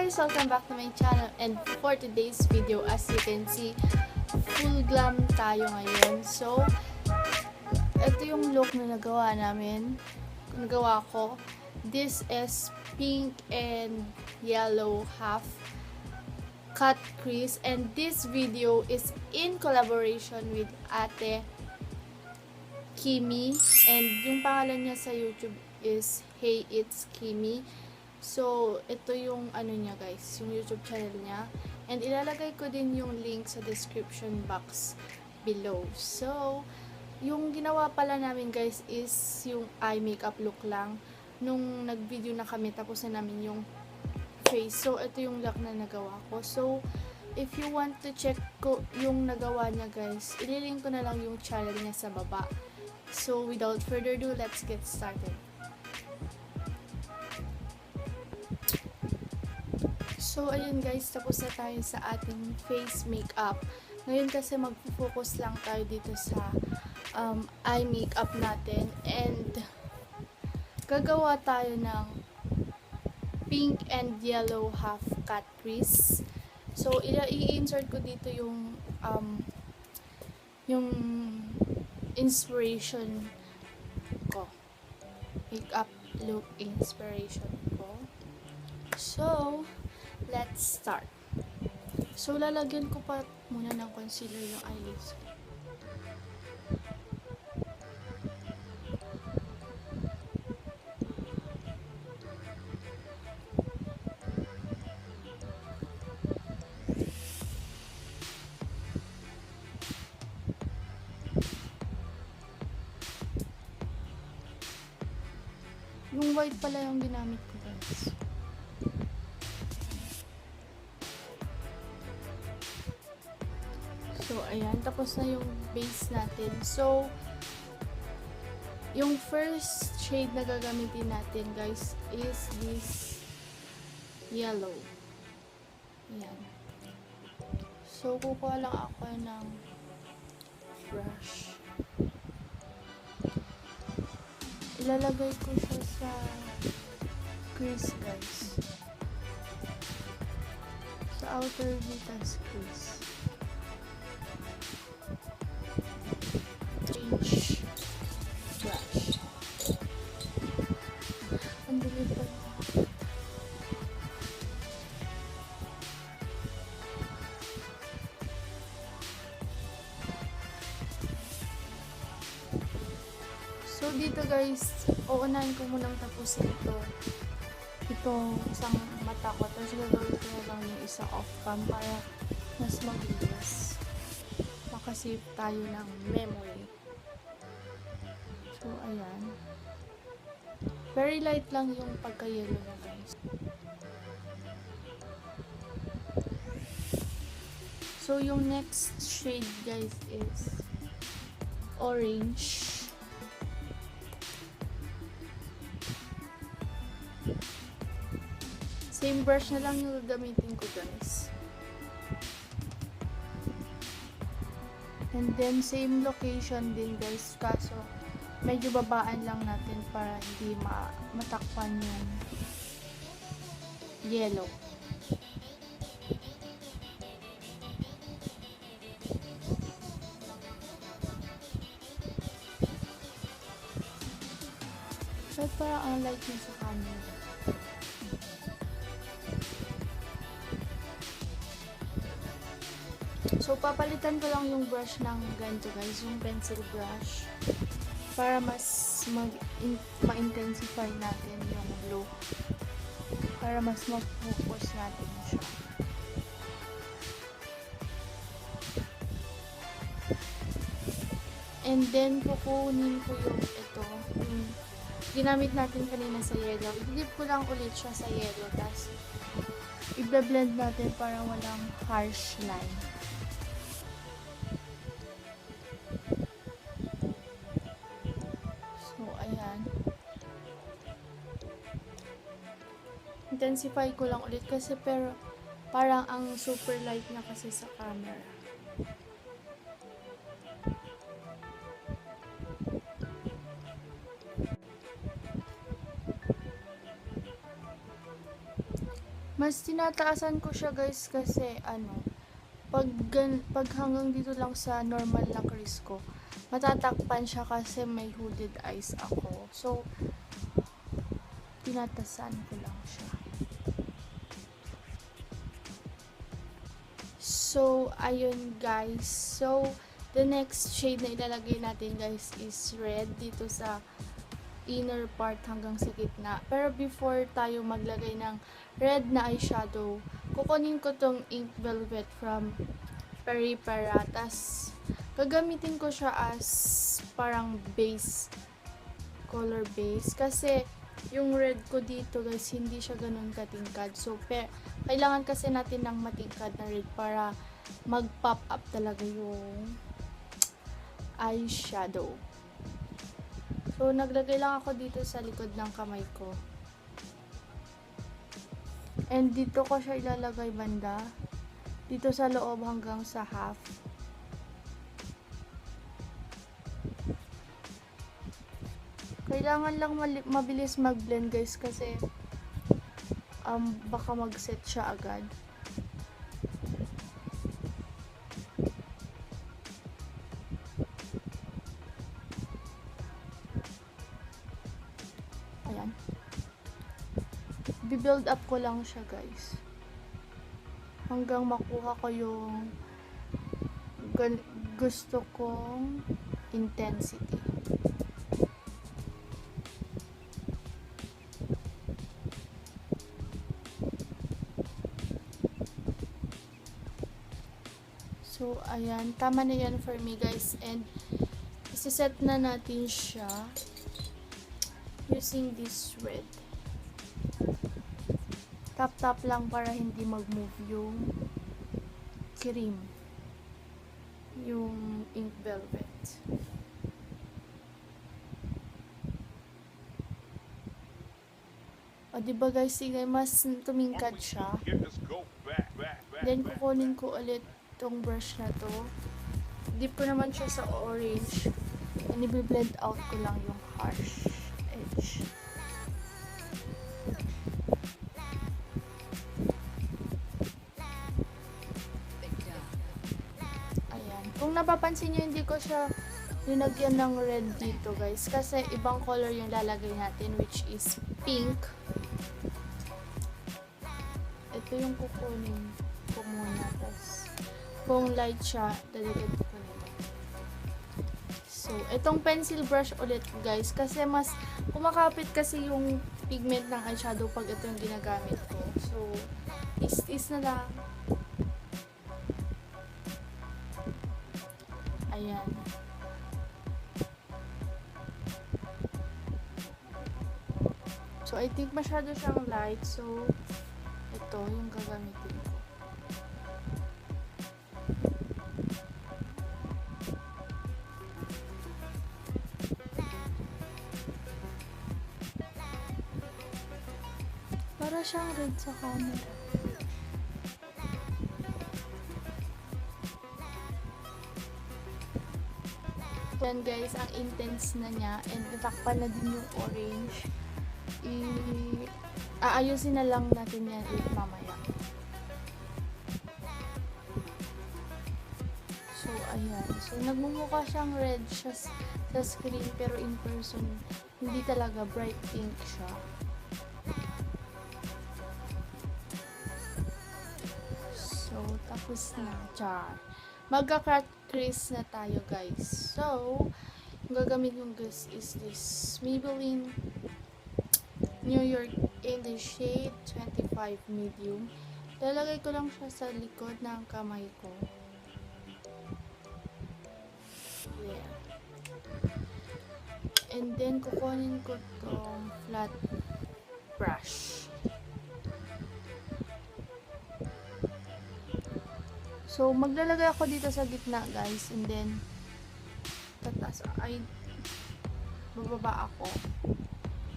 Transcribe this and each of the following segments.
guys! Welcome back to my channel, and for today's video, as you can see, full glam tayo ngayon. So, ito yung look na nagawa ko. This is pink and yellow half cut crease, and this video is in collaboration with Ate Kimi, and yung pangalan niya sa YouTube is HEYITSKIIMMII. So, ito yung ano niya guys, yung YouTube channel niya. And ilalagay ko din yung link sa description box below. So, yung ginawa pala namin guys is yung eye makeup look lang. Nung nag-video na kami, tapos na namin yung face. So, ito yung look na nagawa ko. So, if you want to check ko yung nagawa niya guys, ililink ko na lang yung channel niya sa baba. So, without further ado, let's get started. So, ayun guys, tapos na tayo sa ating face makeup. Ngayon kasi mag-focus lang tayo dito sa eye makeup natin. And, gagawa tayo ng pink and yellow half cut crease. So, i-insert ko dito yung inspiration ko. Makeup look inspiration ko. So, let's start. So, lalagyan ko pa muna ng concealer yung eyelids ko. Yung white pala yung ginamit ko guys. So, ayan. Tapos na yung base natin. So, yung first shade na gagamitin natin, guys, is this yellow. Ayan. So, kukuha lang ako ng brush. Ilalagay ko siya sa crease, guys. Sa outer vitas crease. Brush. Ang bilis pa. So, dito guys, uunahin ko munang tapusin itong isang mata ko. Tapos gagawin ko na lang yung isa off cam para mas mabilis. Makasave tayo ng memory. So, ayan. Very light lang yung pagka-yellow na guys. So, yung next shade guys is orange. Same brush na lang yung gagamitin ko guys. And then, same location din guys. Kaso, medyo babaan lang natin para hindi matakpan yung yellow. So, parang ang light yun sa camera. So, papalitan ko lang yung brush ng ganito guys, yung pencil brush. Para mas ma-intensify natin yung look. Para mas mag-focus natin siya. And then, kukunin ko yung ito. Yung ginamit natin kanina sa yellow. I-dip ko lang ulit siya sa yellow. Tapos, i-blend natin para walang harsh line. Intensify ko lang ulit kasi pero parang ang super light niya kasi sa camera. Mas tinataasan ko siya guys kasi pag hanggang dito lang sa normal na crease ko, matatakpan siya kasi may hooded eyes ako. So, tinatasan ko lang siya. So, ayun guys. So, the next shade na ilalagay natin guys is red dito sa inner part hanggang sa gitna. Pero before tayo maglagay ng red na eyeshadow, kukunin ko tong Ink Velvet from Peripera. Tas, gagamitin ko siya as parang base, color base. Kasi, yung red ko dito guys, hindi siya ganun katingkad. So, kailangan kasi natin ng matingkad na red para mag-pop up talaga yung eyeshadow. So, naglagay lang ako dito sa likod ng kamay ko. And dito ko siya ilalagay banda. Dito sa loob hanggang sa half. Kailangan lang mabilis mag-blend guys kasi baka mag-set siya agad. Ayan. Bi-build up ko lang siya guys. Hanggang makuha ko yung gusto kong intensity. So, ayan. Tama na yan for me guys. And, isiset na natin siya using this red. Tap-tap lang para hindi mag-move yung cream. Yung Ink Velvet. O, diba guys, sige, mas tumingkad siya. Then, kukunin ko ulit tong brush na to. Dip ko naman siya sa orange. And i-blend out ko lang yung harsh edge. Ayan. Kung napapansin nyo, hindi ko siya linagyan ng red dito guys. Kasi ibang color yung lalagay natin, which is pink. Ito yung kukunin ko muna. Tapos, kung light siya, daligad ko nila. So, itong pencil brush ulit guys, kasi mas kumakapit kasi yung pigment ng eyeshadow pag ito yung ginagamit ko. So, is na lang. Ayan. So, I think masyado siyang light. So, ito yung gagamitin ko. Para siyang red sa camera. Yan guys, ang intense na niya and natakpan na din yung orange. Aayusin na lang natin yan ulit mamaya. So, ayan. So, nagmumukha siyang red siya sa screen pero in person, hindi talaga bright pink siya. So, tapos na. Char. Magka-cut crease na tayo guys. So, yung gagamit yung guys is this Maybelline New York in the shade 25 medium. Lalagay ko lang siya sa likod ng kamay ko. Yeah. And then, kukunin ko tong flat brush. So, maglalagay ako dito sa gitna, guys. And then, bababa ako.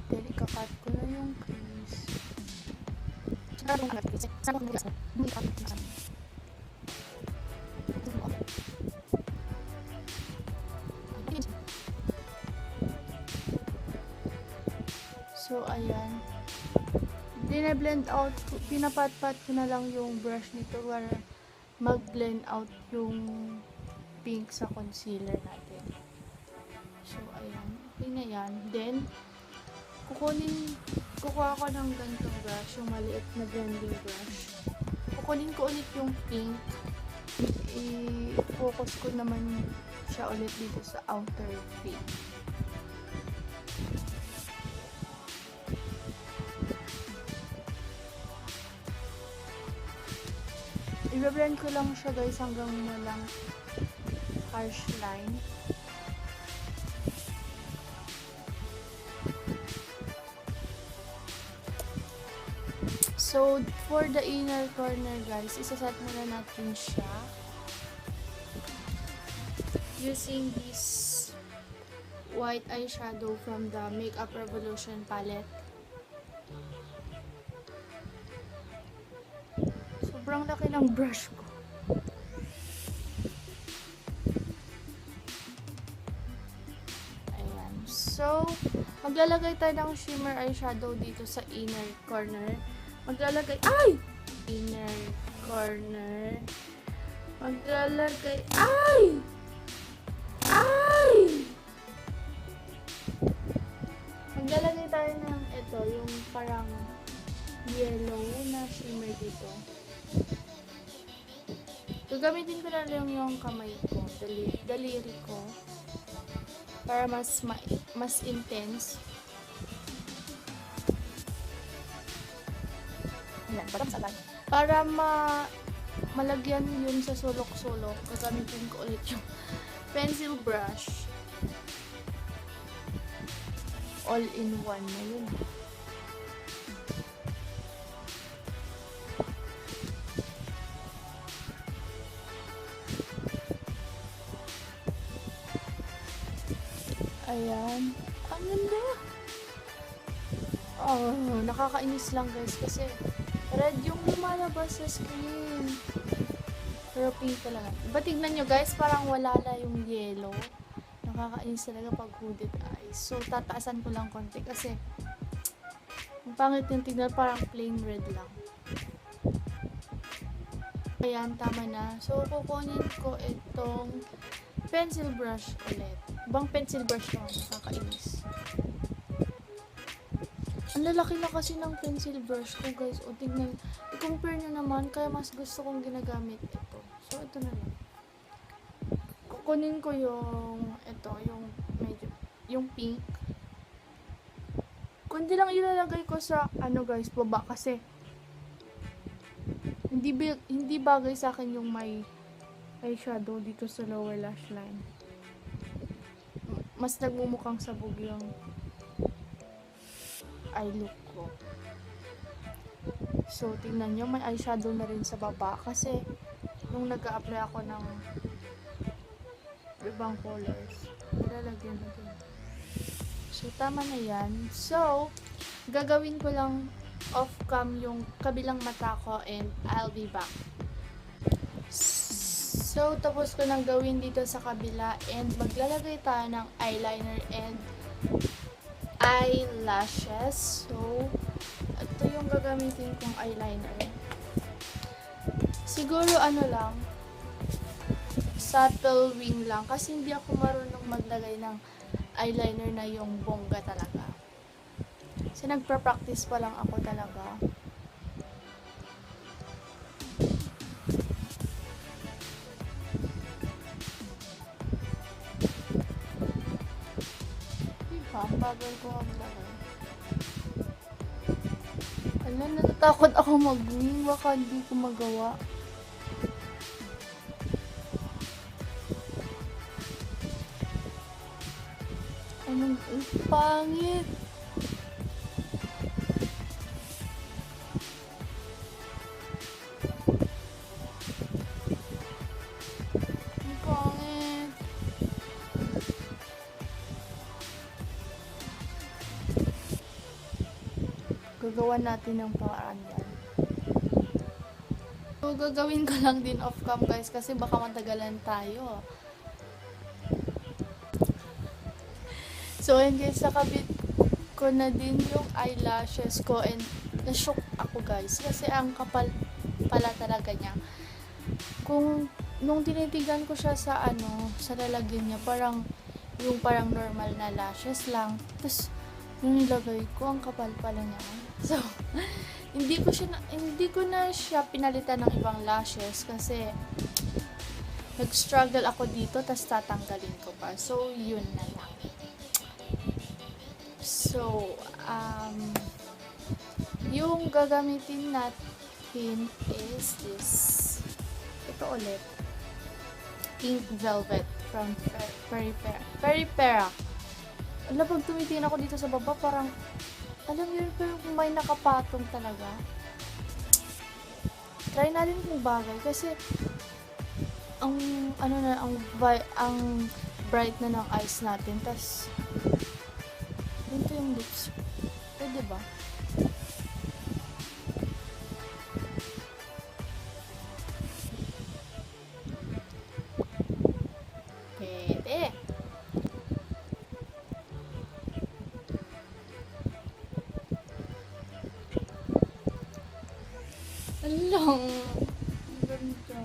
Then, ikakat ko na yung crease. So, ayan. Dine-blend out, pinapat-pat ko na lang yung brush nito para mag-blend out yung pink sa concealer natin. So, ayan. Okay na yan. Then, kukuha ko ng ganitong brush, yung maliit na blending brush. Kukunin ko ulit yung pink. I-focus ko naman siya ulit dito sa outer pink. I-blend ko lang siya guys hanggang walang harsh line. So, for the inner corner guys, isaset muna natin siya using this white eyeshadow from the Makeup Revolution palette. Sobrang laki ng brush ko. Ayan. So, maglalagay tayo ng shimmer eyeshadow dito sa inner corner. Maglalagay, inner corner. Maglalagay, maglalagay tayo ng ito, yung parang yellow na shimmer dito. Gagamitin ko na lang yung kamay ko, daliri ko, para mas intense. Ayan, para malagyan yun sa sulok-sulok, gagamitin ko ulit yung pencil brush. All-in-one na yun. Ayan. Ang ganda! Oh, nakakainis lang guys kasi red yung lumalabas sa screen. Pero pink talaga. Diba tignan nyo guys, parang wala na yung yellow. Nakakainis talaga pag hooded eyes. So, tataasan ko lang konti kasi ang pangit yung tignan, parang plain red lang. Ayan, tama na. So, kukunin ko itong pencil brush ulit. Ibang pencil brush lang, nakakainis. Ang lalaki na kasi ng pencil brush ko guys. O tignan, i-compare nyo naman, kaya mas gusto kong ginagamit ito. So, ito na lang. Kukunin ko yung yung pink. Kundi lang ilalagay ko sa guys, baba kasi hindi bagay sa akin yung may eyeshadow dito sa lower lash line. Mas nagmumukhang sabog yung eye look ko. So, tingnan nyo, may eyeshadow na rin sa baba kasi nung nag-a-apply ako ng ibang colors, nilalagyan na din. So, tama na yan. So, gagawin ko lang off-cam yung kabilang mata ko and I'll be back. So, tapos ko nang gawin dito sa kabila and maglalagay tayo ng eyeliner and eyelashes. So, ito yung gagamitin kong eyeliner. Siguro lang, subtle wing lang kasi hindi ako marunong maglagay ng eyeliner na yung bongga talaga. Kasi nagpa-practice pa lang ako talaga. Ang bagal ko maglagay. Natatakot ako mag-wing. Baka hindi ko magawa. Anong pangit. Ang pangit. Gagawa natin ng paraan yan. So, gagawin ko lang din off-cam guys kasi baka matagalan tayo. So, and guys, nakabit ko na din yung eyelashes ko and na-shock ako guys kasi ang kapal pala talaga niya. Nung tinitigan ko siya sa sa lalagyan niya, parang normal na lashes lang. Tapos nung nilagay ko, ang kapal pala niya. So, hindi ko na siya pinalitan ng ibang lashes kasi nag-struggle ako dito, tas tatanggalin ko pa. So, yun na lang. So, yung gagamitin natin is this. Ito ulit. Pink Velvet from Peripera. Alam, pag tumitingin ako dito sa baba, parang, alam yun, pero kung may nakapatong talaga. Try natin kung bagay, kasi, ang bright na ng eyes natin, tas, ito yung lips. Pwede ba? Pwede. Alang. Ganda.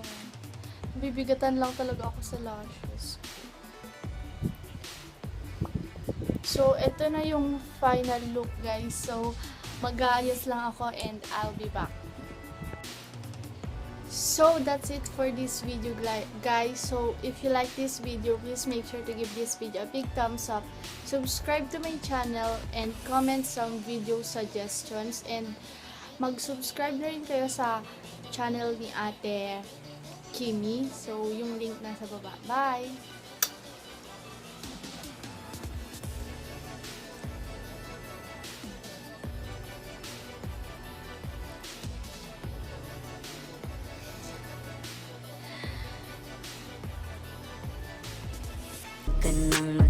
Bibigatan lang talaga ako sa lashes. So, ito na yung final look, guys. So, mag-aayos lang ako and I'll be back. So, that's it for this video, guys. So, if you like this video, please make sure to give this video a big thumbs up. Subscribe to my channel and comment some video suggestions. And mag-subscribe na rin kayo sa channel ni Ate Kimi. So, yung link nasa baba. Bye! Ka nang